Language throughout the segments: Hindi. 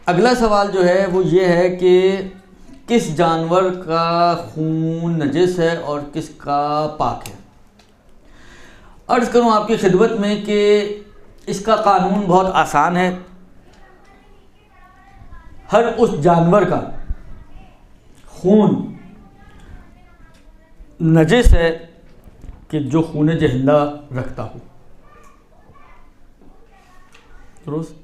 अगला सवाल जो है वो ये है कि किस जानवर का खून नजिस है और किसका पाक है। अर्ज़ करूँ आपकी खिदमत में कि इसका कानून बहुत आसान है। हर उस जानवर का खून नजिस है कि जो खून जहिंदा रखता हो। दुरुस्त।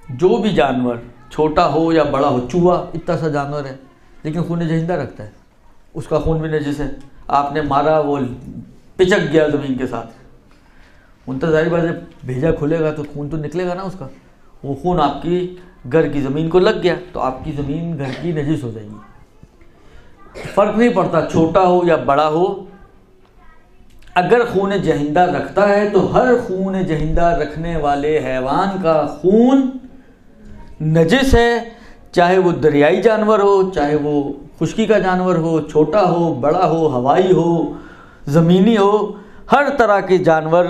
जो भी जानवर छोटा हो या बड़ा हो, चूहा इतना सा जानवर है लेकिन खून जहिंदा रखता है, उसका खून भी नजिस है। आपने मारा, वो पिचक गया ज़मीन के साथ, उन तो जाहिर बात है भेजा खुलेगा तो खून तो निकलेगा ना उसका। वो खून आपकी घर की ज़मीन को लग गया तो आपकी ज़मीन घर की नजिस हो जाएगी। फ़र्क नहीं पड़ता छोटा हो या बड़ा हो, अगर खून जहिंदा रखता है तो हर खून जहिंदा रखने वाले हैवान का खून नजिस है। चाहे वो दरियाई जानवर हो, चाहे वो खुश्की का जानवर हो, छोटा हो, बड़ा हो, हवाई हो, ज़मीनी हो, हर तरह के जानवर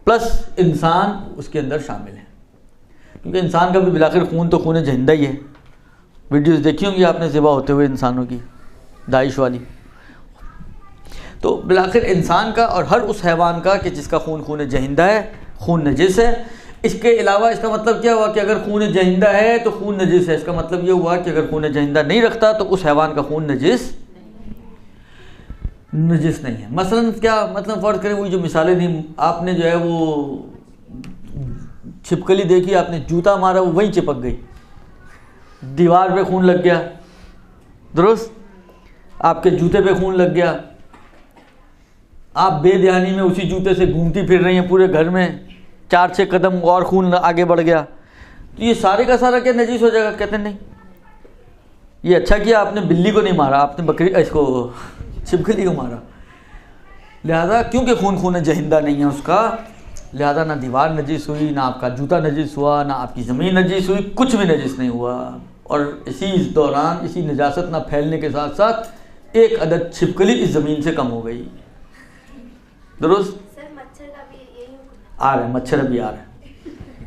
प्लस इंसान उसके अंदर शामिल हैं। क्योंकि इंसान का भी बिलाखिर खून तो खून जहिंदा ही है। वीडियोस देखी होंगी आपने ज़िबा होते हुए इंसानों की, दाइश वाली। तो बिलाखिर इंसान का और हर उस हैवान का कि जिसका खून जहिंदा है, खून नजिस है। इसके अलावा इसका मतलब क्या हुआ कि अगर खून जहिंदा है तो खून नजिस है। इसका मतलब ये हुआ कि अगर खून जहिंदा नहीं रखता तो उस हैवान का खून नजिस नहीं है। मसलन क्या मतलब, फ़र्ज़ करें वही जो मिसालें दी आपने, जो है वो छिपकली देखी आपने, जूता मारा वो वहीं चिपक गई, दीवार पे खून लग गया, दुरुस्त, आपके जूते पे खून लग गया, आप बेध्यानी में उसी जूते से घूमती फिर रही हैं पूरे घर में, 4-6 कदम और खून आगे बढ़ गया, तो ये सारे का सारा क्या नजीस हो जाएगा? कहते नहीं, ये अच्छा किया आपने बिल्ली को नहीं मारा, आपने बकरी इसको छिपकली को मारा। लिहाजा क्योंकि खून जहिंदा नहीं है उसका, लिहाजा ना दीवार नजीस हुई, ना आपका जूता नजीस हुआ, ना आपकी ज़मीन नजीस हुई, कुछ भी नजीस नहीं हुआ। और इसी दौरान इसी नजासत ना फैलने के साथ साथ एक अदद छिपकली इस ज़मीन से कम हो गई। दुरुस्त। आ रहे हैं मच्छर, अभी आ रहे हैं,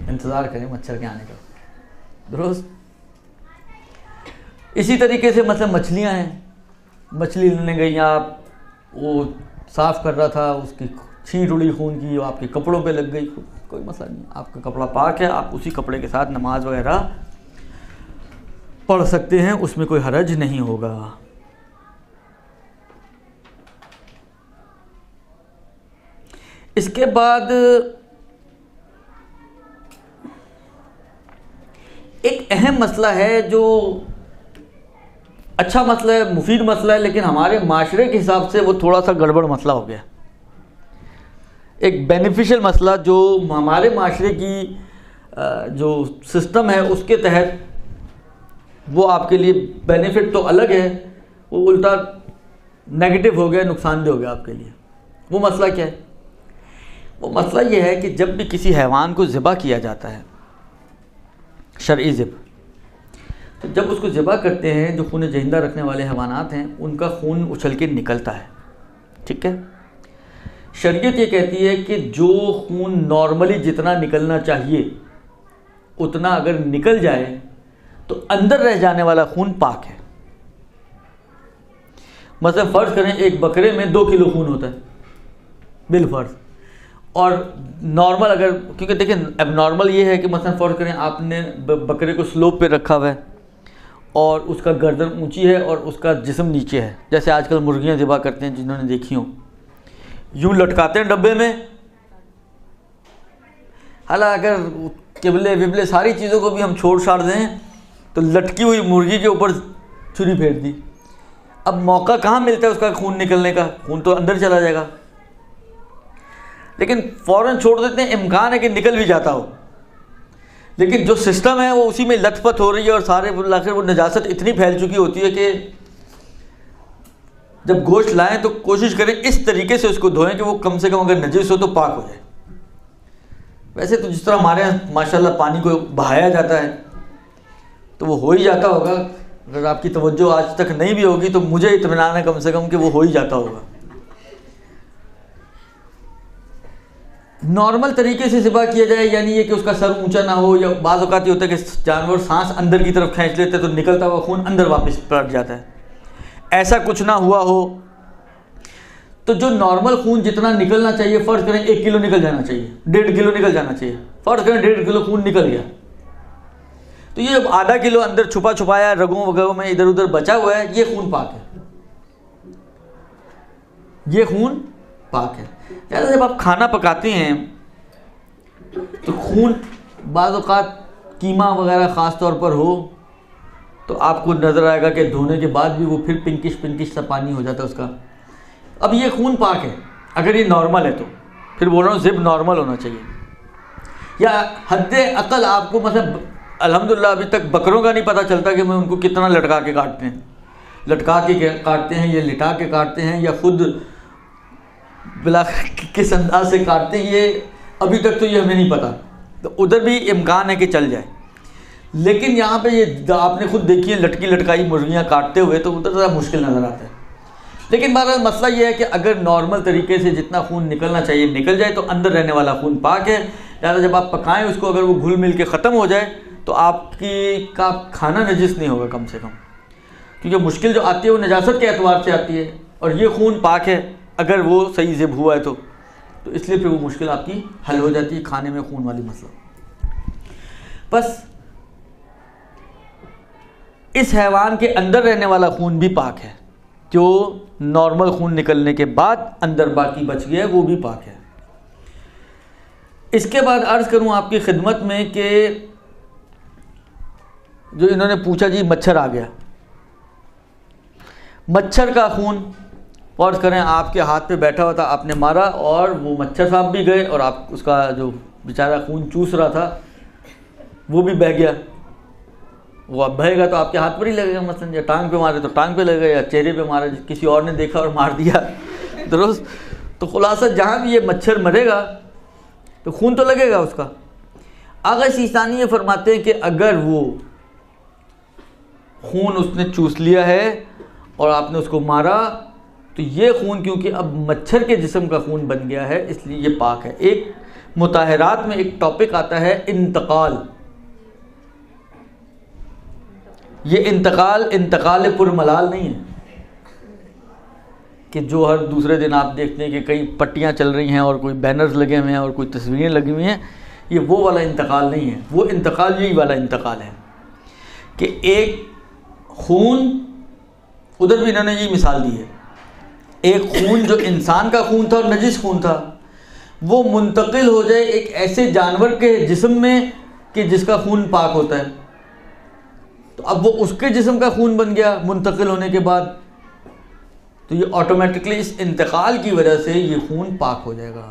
इंतज़ार करें मच्छर के आने का। दुरुस्त। इसी तरीके से मतलब मछलियाँ हैं, मछली लेने गई आप, वो साफ़ कर रहा था, उसकी छींट उड़ी खून की, वो आपके कपड़ों पे लग गई, कोई मसला नहीं, आपका कपड़ा पाक है, आप उसी कपड़े के साथ नमाज वगैरह पढ़ सकते हैं, उसमें कोई हरज नहीं होगा। इसके बाद एक अहम मसला है जो अच्छा मसला है, मुफीद मसला है, लेकिन हमारे माशरे के हिसाब से वो थोड़ा सा गड़बड़ मसला हो गया। एक बेनिफिशियल मसला जो हमारे माशरे की जो सिस्टम है उसके तहत वो आपके लिए बेनिफिट तो अलग है, वो उल्टा नेगेटिव हो गया, नुकसानदेह हो गया आपके लिए। वो मसला क्या है? वो मसला ये है कि जब भी किसी हैवान को ज़िबा किया जाता है, शरई ज़िब, तो जब उसको ज़िबा करते हैं, जो खून जहिंदा रखने वाले हैवानात हैं उनका खून उछल के निकलता है, ठीक है। शरीयत ये कहती है कि जो खून नॉर्मली जितना निकलना चाहिए उतना अगर निकल जाए तो अंदर रह जाने वाला खून पाक है। मतलब फ़र्ज़ करें एक बकरे में 2 किलो खून होता है बिलफर्ज, और नॉर्मल अगर, क्योंकि देखिए अब नॉर्मल ये है कि मतलब फ़र्ज़ करें आपने बकरे को स्लोप पे रखा हुआ है और उसका गर्दन ऊंची है और उसका जिस्म नीचे है, जैसे आजकल मुर्गियां ज़िबा करते हैं, जिन्होंने देखी हो, यूँ लटकाते हैं डब्बे में। हालांकि अगर किबले विबले सारी चीज़ों को भी हम छोड़ छाड़ दें तो लटकी हुई मुर्गी के ऊपर छुरी फेर दी, अब मौका कहाँ मिलता है उसका खून निकलने का? खून तो अंदर चला जाएगा, लेकिन फ़ौरन छोड़ देते हैं, इम्कान है कि निकल भी जाता हो, लेकिन जो सिस्टम है वो उसी में लथपथ हो रही है और सारे आखिर वो नजासत इतनी फैल चुकी होती है कि जब गोश्त लाएं तो कोशिश करें इस तरीके से उसको धोएं कि वो कम से कम अगर नजीस हो तो पाक हो जाए। वैसे तो जिस तरह हमारे यहाँ माशाल्लाह पानी को बहाया जाता है तो वो हो ही जाता होगा, अगर आपकी तवज्जो आज तक नहीं भी होगी तो मुझे इत्मीनान है कम से कम कि वो हो ही जाता होगा। नॉर्मल तरीके से ज़िबा किया जाए, यानी ये कि उसका सर ऊंचा ना हो, या बाज़ औक़ात ये होता है कि जानवर सांस अंदर की तरफ खींच लेते तो निकलता हुआ खून अंदर वापस पलट जाता है, ऐसा कुछ ना हुआ हो, तो जो नॉर्मल खून जितना निकलना चाहिए, फ़र्ज़ करें 1 किलो निकल जाना चाहिए, 1.5 किलो निकल जाना चाहिए, फ़र्ज़ करें 1.5 किलो खून निकल गया, तो ये आधा किलो अंदर छुपा छुपाया रगों वगैरह में इधर उधर बचा हुआ है, ये खून पाक है, ये खून पाक है। ज़्यादा जब आप खाना पकाते हैं तो खून बाज़ औक़ात कीमा वगैरह ख़ास तौर पर हो तो आपको नज़र आएगा कि धोने के बाद भी वो फिर पिंकिश सा पानी हो जाता है उसका। अब ये खून पाक है अगर ये नॉर्मल है, तो फिर बोल रहा हूँ ज़िब नॉर्मल होना चाहिए, या हद्दे अकल आपको मतलब अल्हम्दुलिल्लाह अभी तक बकरों का नहीं पता चलता कि मैं उनको कितना लटका के काटते हैं, लटका के काटते हैं या लिटा के काटते हैं या खुद बिला किस अंदाज से काटते हैं, ये अभी तक तो ये हमें नहीं पता, तो उधर भी इम्कान है कि चल जाए। लेकिन यहाँ पे ये आपने खुद देखी है लटकी लटकाई मुर्गियाँ काटते हुए, तो उधर ज़रा मुश्किल नज़र आता है। लेकिन बहरहाल मसला ये है कि अगर नॉर्मल तरीके से जितना खून निकलना चाहिए निकल जाए तो अंदर रहने वाला खून पाक है। लिहाजा जब आप पकाएं उसको, अगर वो घुल मिल के ख़त्म हो जाए तो आपका खाना नजिस नहीं होगा कम से कम, क्योंकि मुश्किल जो आती है वो नजासत के एतबार से आती है, और ये खून पाक है अगर वो सही ज़िब हुआ है तो इसलिए फिर वो मुश्किल आपकी हल हो जाती है, खाने में खून वाली मसला। बस इस हैवान के अंदर रहने वाला खून भी पाक है, जो नॉर्मल खून निकलने के बाद अंदर बाकी बच गया है वो भी पाक है। इसके बाद अर्ज़ करूँ आपकी खिदमत में कि जो इन्होंने पूछा जी मच्छर आ गया, मच्छर का खून फ़र्ज़ करें आपके हाथ पे बैठा हुआ था, आपने मारा और वो मच्छर साहब भी गए और आप उसका जो बेचारा खून चूस रहा था वो भी बह गया, वो अब बहेगा तो आपके हाथ पर ही लगेगा, मसलन या टांग पे मारे तो टांग पे लगेगा, या चेहरे पे मारे किसी और ने देखा और मार दिया, दुरुस्त। तो खुलासा जहाँ भी ये मच्छर मरेगा तो खून तो लगेगा उसका। आगा सीसानी ये फरमाते हैं कि अगर वो खून उसने चूस लिया है और आपने उसको मारा तो ये खून क्योंकि अब मच्छर के जिस्म का खून बन गया है इसलिए ये पाक है। एक मुताहरात में एक टॉपिक आता है इंतकाल, ये इंतकाल पुरमलाल नहीं है कि जो हर दूसरे दिन आप देखते हैं कि कई पट्टियाँ चल रही हैं और कोई बैनर्स लगे हुए हैं और कोई तस्वीरें लगी हुई हैं, ये वो वाला इंतकाल नहीं है। वो इंतकाल यही वाला इंतकाल है कि एक खून, उधर भी इन्होंने यही मिसाल दी है, एक खून जो इंसान का खून था और नजिस खून था वो मुंतकिल हो जाए एक ऐसे जानवर के जिस्म में कि जिसका खून पाक होता है, तो अब वो उसके जिस्म का खून बन गया मुंतकिल होने के बाद, तो ये ऑटोमेटिकली इस इंतकाल की वजह से ये खून पाक हो जाएगा।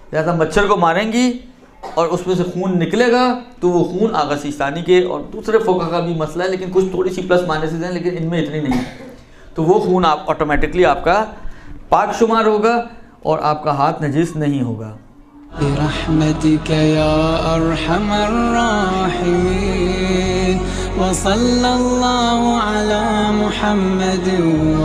लिहाजा मच्छर को मारेंगी और उसमें से खून निकलेगा तो वो खून आगा सिस्तानी के और दूसरे फ़ुक़हा का भी मसला है, लेकिन कुछ थोड़ी सी प्लस माइनसेस हैं लेकिन इनमें इतनी नहीं है, तो वो खून आप ऑटोमेटिकली आपका पाक शुमार होगा और आपका हाथ नजीस नहीं होगा। बिरहमतिक या अरहमर राहिमीन व सल्लल्लाहु अला मुहम्मद व